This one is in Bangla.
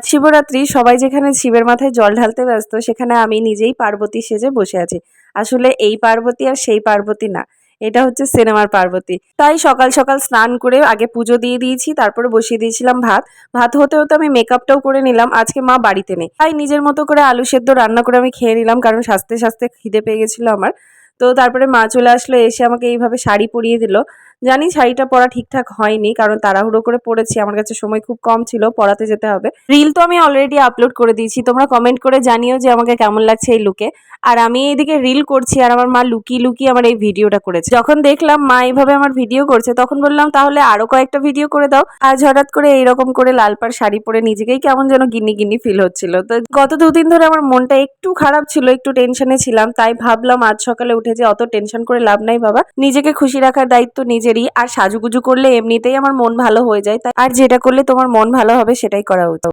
শিবরাত্রি সবাই যেখানে শিবের মাথায় জল ঢালতে ব্যস্ত, সেখানে আমি নিজেই পার্বতী সেজে বসে আছি। আসলে এই পার্বতী আর সেই পার্বতী না, এটা হচ্ছে সিনেমার পার্বতী। তাই সকাল সকাল স্নান করে আগে পুজো দিয়ে দিয়েছি, তারপরে বসিয়ে দিয়েছিলাম ভাত। ভাত হতে হতে আমি মেকআপটাও করে নিলাম, আজকে মা বাড়িতে নেই। তাই নিজের মতো করে আলু সেদ্ধ রান্না করে আমি খেয়ে নিলাম, কারণ সাজতে সাজতে খিদে পেয়ে গেছিল আমার। তো তারপরে মা চলে আসলো, এসে আমাকে এইভাবে শাড়ি পরিয়ে দিল। জানি শাড়িটা পরা ঠিকঠাক হয়নি, কারণ তাড়াহুড়ো করে পরেছি, আমার কাছে সময় খুব কম ছিল, পড়াতে যেতে হবে। রিল তো আমি অলরেডি আপলোড করে দিয়েছি, তোমরা কমেন্ট করে জানিও যে আমাকে কেমন লাগছে এই লুকে। আর আমি এইদিকে রিল করছি আর আমার মা লুকিয়ে লুকিয়ে আমার এই ভিডিওটা করেছে। যখন দেখলাম মা এইভাবে আমার ভিডিও করছে, তখন বললাম তাহলে আরো কয়েকটা ভিডিও করে দাও। আজ হঠাৎ করে এইরকম করে লাল পাড় শাড়ি পরে নিজেকেই কেমন যেন গিন্নি গিন্নি ফিল হচ্ছিল। তো গত দুদিন ধরে আমার মনটা একটু খারাপ ছিল, একটু টেনশনে ছিলাম, তাই ভাবলাম আজ সকালে উঠে যে অত টেনশন করে লাভ নাই বাবা, নিজেকে খুশি রাখার দায়িত্ব নিজেরই। আর সাজুগুজু করলে এমনিতেই আমার মন ভালো হয়ে যায়, তাই আর যেটা করলে তোমার মন ভালো হবে সেটাই করা উচিত।